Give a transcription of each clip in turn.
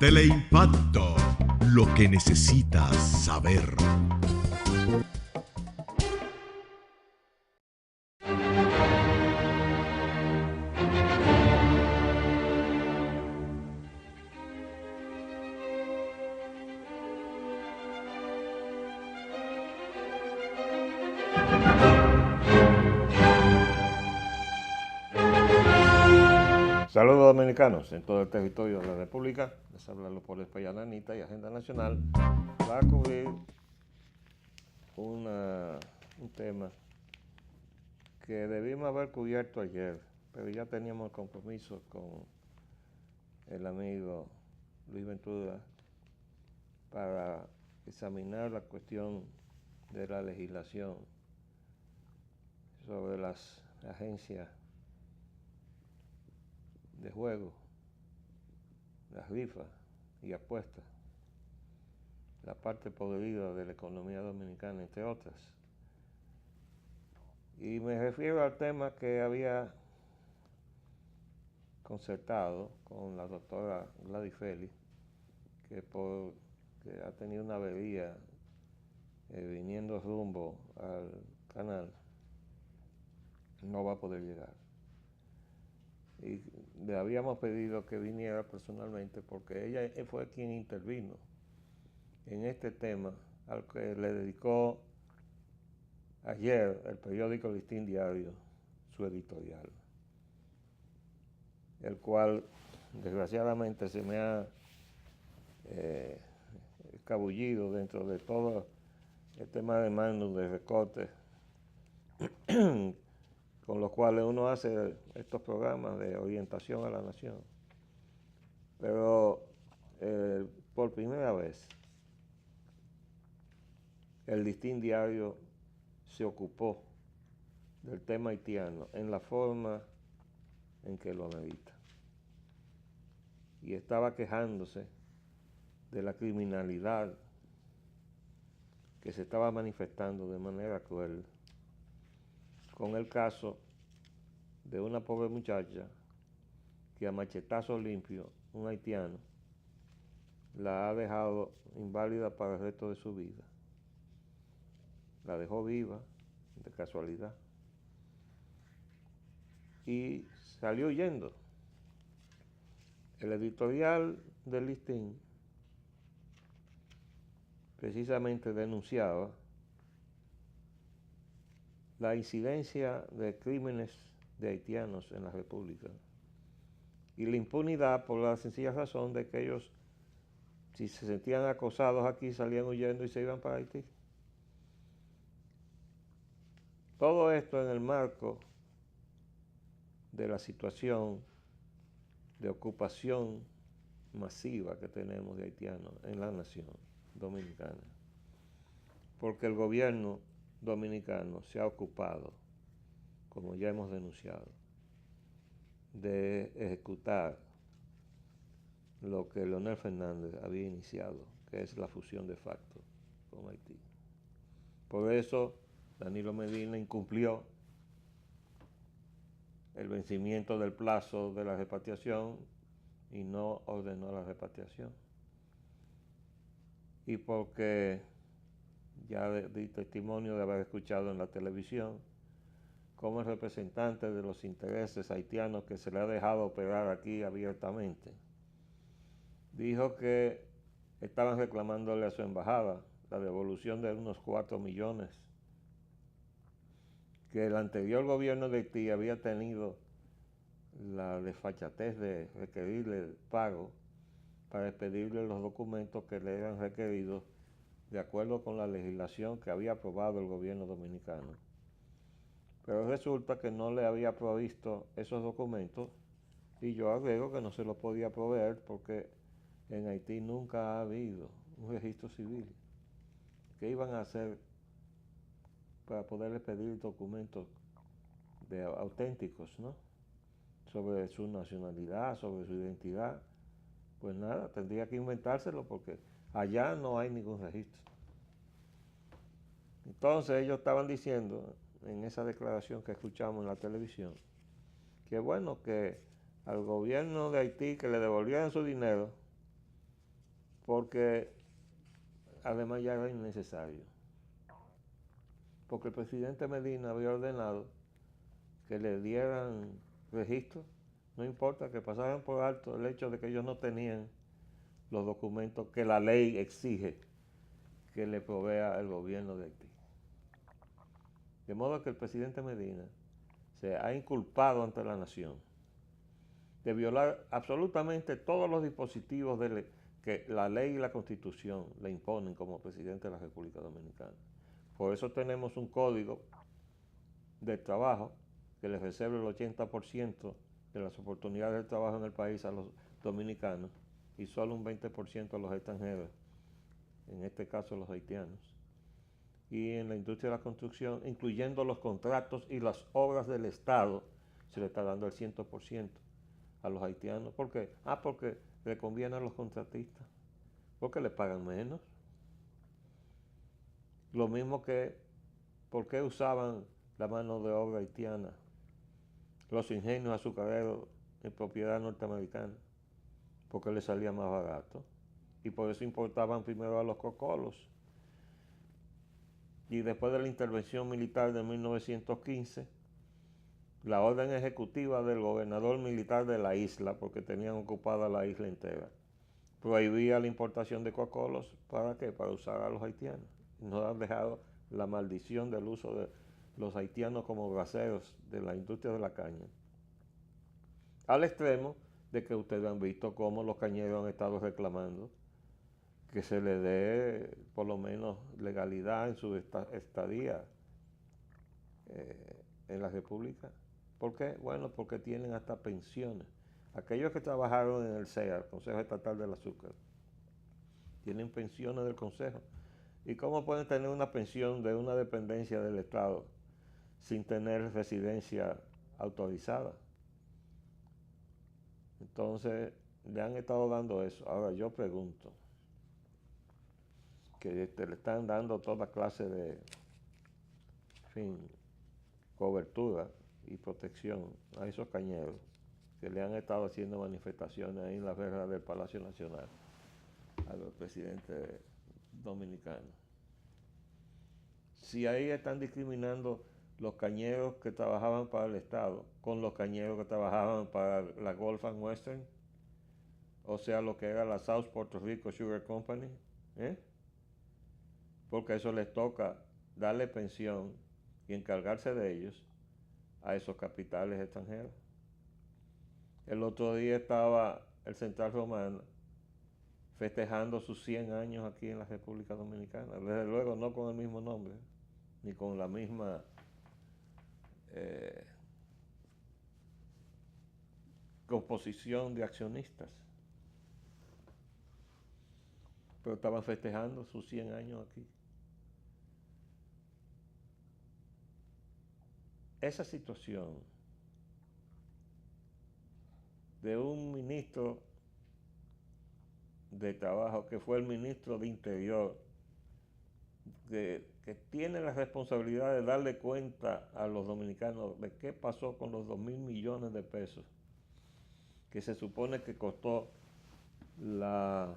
Teleimpacto, lo que necesitas saber. Saludos dominicanos en todo el territorio de la República. Les habla Leopoldo Espaillat Anita y Agenda Nacional va a cubrir un tema que debimos haber cubierto ayer, pero ya teníamos compromiso con el amigo Luis Ventura para examinar la cuestión de la legislación sobre las agencias de juego, las rifas y apuestas, la parte podrida de la economía dominicana, entre otras. Y me refiero al tema que había concertado con la doctora Gladys Félix, que ha tenido una avería viniendo rumbo al canal, no va a poder llegar. Y le habíamos pedido que viniera personalmente porque ella fue quien intervino en este tema, al que le dedicó ayer el periódico Listín Diario su editorial, el cual desgraciadamente se me ha escabullido dentro de todo el tema de manos de recortes con los cuales uno hace estos programas de orientación a la nación. Pero por primera vez el Listín Diario se ocupó del tema haitiano en la forma en que lo amerita. Y estaba quejándose de la criminalidad que se estaba manifestando de manera cruel con el caso de una pobre muchacha que a machetazo limpio, un haitiano, la ha dejado inválida para el resto de su vida. La dejó viva, de casualidad, y salió huyendo. El editorial del Listín precisamente denunciaba la incidencia de crímenes de haitianos en la República y la impunidad por la sencilla razón de que ellos, si se sentían acosados aquí, salían huyendo y se iban para Haití. Todo esto en el marco de la situación de ocupación masiva que tenemos de haitianos en la nación dominicana, porque el gobierno dominicano se ha ocupado, como ya hemos denunciado, de ejecutar lo que Leonel Fernández había iniciado, que es la fusión de facto con Haití. Por eso Danilo Medina incumplió el vencimiento del plazo de la repatriación y no ordenó la repatriación. Y porque ya di testimonio de haber escuchado en la televisión como el representante de los intereses haitianos que se le ha dejado operar aquí abiertamente, dijo que estaban reclamándole a su embajada la devolución de unos 4 millones que el anterior gobierno de Haití había tenido la desfachatez de requerirle el pago para expedirle los documentos que le eran requeridos de acuerdo con la legislación que había aprobado el gobierno dominicano. Pero resulta que no le había provisto esos documentos y yo agrego que no se los podía proveer porque en Haití nunca ha habido un registro civil. ¿Qué iban a hacer para poderle pedir documentos auténticos, ¿no?, sobre su nacionalidad, sobre su identidad? Pues nada, tendría que inventárselo porque allá no hay ningún registro. Entonces ellos estaban diciendo en esa declaración que escuchamos en la televisión que bueno, que al gobierno de Haití que le devolvieran su dinero porque además ya era innecesario. Porque el presidente Medina había ordenado que le dieran registro, no importa que pasaran por alto el hecho de que ellos no tenían los documentos que la ley exige que le provea el gobierno de Haití. De modo que el presidente Medina se ha inculpado ante la nación de violar absolutamente todos los dispositivos que la ley y la constitución le imponen como presidente de la República Dominicana. Por eso tenemos un código de trabajo que le reserva el 80% de las oportunidades de trabajo en el país a los dominicanos y solo un 20% a los extranjeros, en este caso los haitianos. Y en la industria de la construcción, incluyendo los contratos y las obras del Estado, se le está dando el 100% a los haitianos. ¿Por qué? Porque le conviene a los contratistas, porque le pagan menos. Lo mismo que, ¿por qué usaban la mano de obra haitiana los ingenios azucareros en propiedad norteamericana? Porque les salía más barato. Y por eso importaban primero a los cocolos. Y después de la intervención militar de 1915, la orden ejecutiva del gobernador militar de la isla, porque tenían ocupada la isla entera, prohibía la importación de cocolos. ¿Para qué? Para usar a los haitianos. No han dejado la maldición del uso de los haitianos como braceros de la industria de la caña. Al extremo de que ustedes han visto cómo los cañeros han estado reclamando que se le dé por lo menos legalidad en su estadía en la República. ¿Por qué? Bueno, porque tienen hasta pensiones. Aquellos que trabajaron en el CEA, Consejo Estatal del Azúcar, tienen pensiones del Consejo. ¿Y cómo pueden tener una pensión de una dependencia del Estado sin tener residencia autorizada? Entonces, le han estado dando eso. Ahora yo pregunto, que le están dando toda clase de, en fin, cobertura y protección a esos cañeros que le han estado haciendo manifestaciones ahí en la verja del Palacio Nacional a los presidentes dominicanos. Si ahí están discriminando los cañeros que trabajaban para el Estado con los cañeros que trabajaban para la Gulf and Western, o sea, lo que era la South Puerto Rico Sugar Company, porque eso les toca darle pensión y encargarse de ellos a esos capitales extranjeros. El otro día estaba el Central Romano festejando sus 100 años aquí en la República Dominicana. Desde luego no con el mismo nombre, ni con la misma composición de accionistas, pero estaban festejando sus 100 años aquí. Esa situación de un ministro de Trabajo que fue el ministro de Interior, que tiene la responsabilidad de darle cuenta a los dominicanos de qué pasó con los 2.000 millones de pesos que se supone que costó la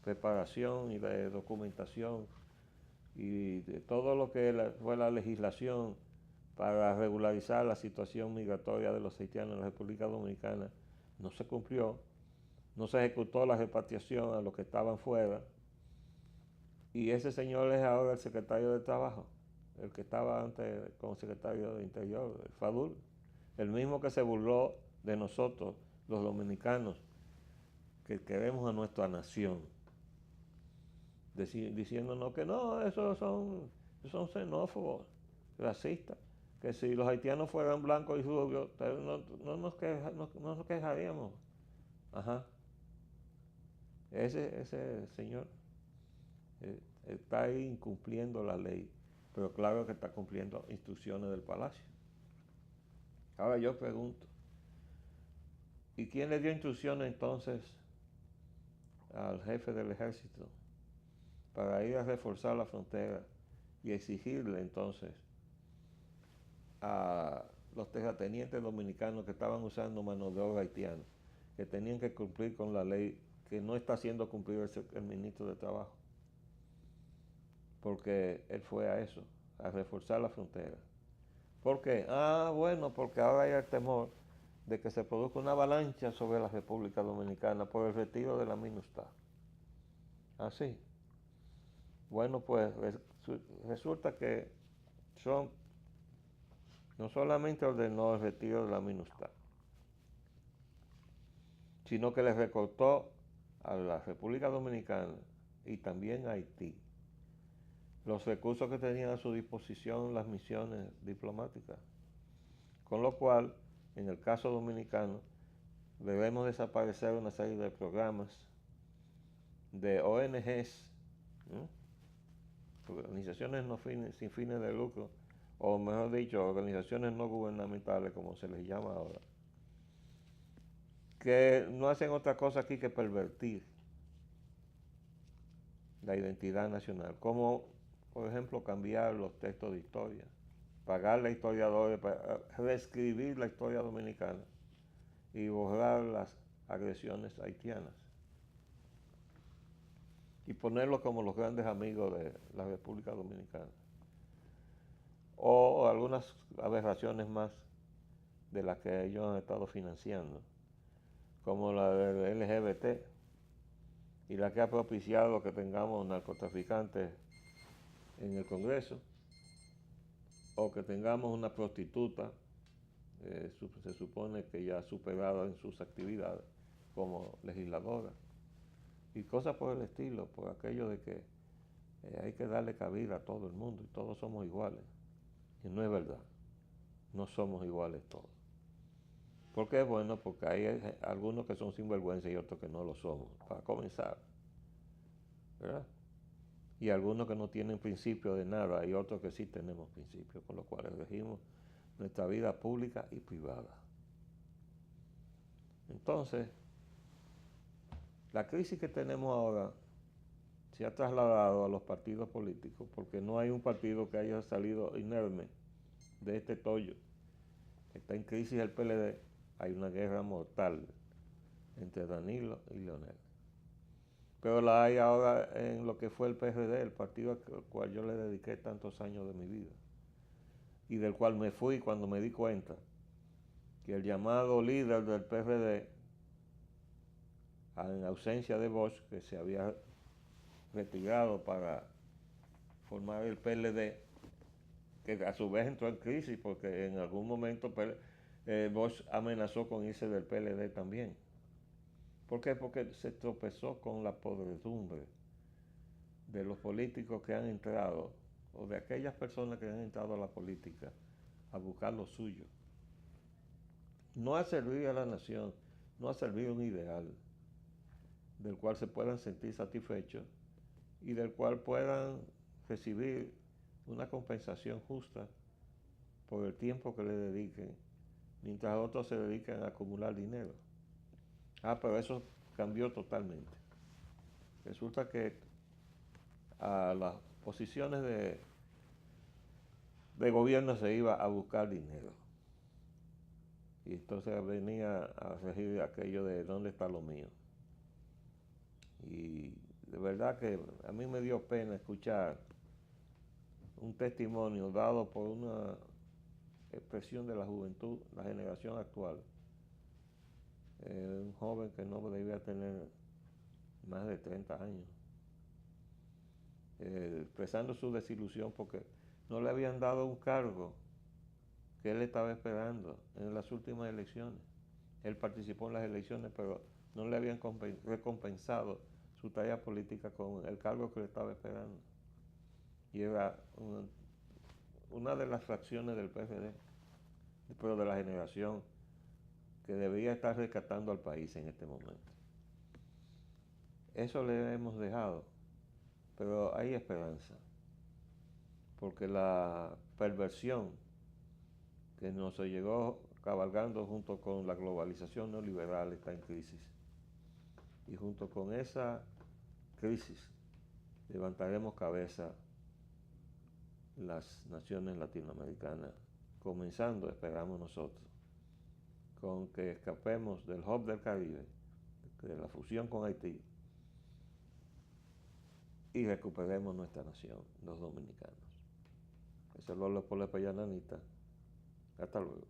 preparación y la documentación y de todo lo que fue la legislación para regularizar la situación migratoria de los haitianos en la República Dominicana. No se cumplió, no se ejecutó la repatriación a los que estaban fuera, y ese señor es ahora el secretario de Trabajo, el que estaba antes como secretario de Interior, el Fadul, el mismo que se burló de nosotros, los dominicanos, que queremos a nuestra nación, diciéndonos que no, esos son xenófobos, racistas, que si los haitianos fueran blancos y rubios, no nos quejaríamos. Ajá. Ese señor está ahí incumpliendo la ley, pero claro que está cumpliendo instrucciones del palacio. Ahora yo pregunto, ¿y quién le dio instrucciones entonces al jefe del ejército para ir a reforzar la frontera y exigirle entonces a los terratenientes dominicanos que estaban usando mano de obra haitiana, que tenían que cumplir con la ley que no está haciendo cumplir el ministro de Trabajo, porque él fue a eso, a reforzar la frontera. ¿Por qué? Bueno, porque ahora hay el temor de que se produzca una avalancha sobre la República Dominicana por el retiro de la MINUSTAH. Así. Bueno, pues resulta que Trump no solamente ordenó el retiro de la MINUSTAH, sino que le recortó a la República Dominicana y también a Haití los recursos que tenían a su disposición las misiones diplomáticas. Con lo cual, en el caso dominicano, debemos desaparecer una serie de programas de ONGs, organizaciones sin fines de lucro, o mejor dicho, organizaciones no gubernamentales, como se les llama ahora, que no hacen otra cosa aquí que pervertir la identidad nacional, como por ejemplo cambiar los textos de historia, pagarle a historiadores para reescribir la historia dominicana y borrar las agresiones haitianas y ponerlos como los grandes amigos de la República Dominicana, o algunas aberraciones más de las que ellos han estado financiando, como la del LGBT y la que ha propiciado que tengamos narcotraficantes en el Congreso, o que tengamos una prostituta, se supone que ya superada en sus actividades como legisladora, y cosas por el estilo, por aquello de que hay que darle cabida a todo el mundo y todos somos iguales. Y no es verdad, no somos iguales todos. ¿Por qué? Bueno, porque hay algunos que son sinvergüenza y otros que no lo somos, para comenzar, ¿verdad? Y algunos que no tienen principio de nada y otros que sí tenemos principios, con los cuales regimos nuestra vida pública y privada. Entonces, la crisis que tenemos ahora se ha trasladado a los partidos políticos, porque no hay un partido que haya salido inerme de este tollo. Está en crisis el PLD, hay una guerra mortal entre Danilo y Leonel. Pero la hay ahora en lo que fue el PRD, el partido al cual yo le dediqué tantos años de mi vida, y del cual me fui cuando me di cuenta que el llamado líder del PRD, en ausencia de Bosch, que se había retirado para formar el PLD, que a su vez entró en crisis porque en algún momento Bosch amenazó con irse del PLD también. ¿Por qué? Porque se tropezó con la podredumbre de los políticos que han entrado, o de aquellas personas que han entrado a la política a buscar lo suyo. No a servir a la nación, no a servir un ideal del cual se puedan sentir satisfechos y del cual puedan recibir una compensación justa por el tiempo que le dediquen, mientras otros se dedican a acumular dinero. Pero eso cambió totalmente. Resulta que a las posiciones de gobierno se iba a buscar dinero. Y entonces venía a regir aquello de ¿dónde está lo mío? Y de verdad que a mí me dio pena escuchar un testimonio dado por una expresión de la juventud, la generación actual, un joven que no debía tener más de 30 años, expresando su desilusión porque no le habían dado un cargo que él estaba esperando en las últimas elecciones. Él participó en las elecciones, pero no le habían recompensado su tarea política con el cargo que le estaba esperando. Y era una de las fracciones del PRD, pero de la generación que debería estar rescatando al país en este momento. Eso le hemos dejado, pero hay esperanza, porque la perversión que nos llegó cabalgando junto con la globalización neoliberal está en crisis. Y junto con esa crisis levantaremos cabeza las naciones latinoamericanas, comenzando, esperamos nosotros, con que escapemos del hub del Caribe, de la fusión con Haití y recuperemos nuestra nación, los dominicanos. Eso es lo por la Payananita. Hasta luego.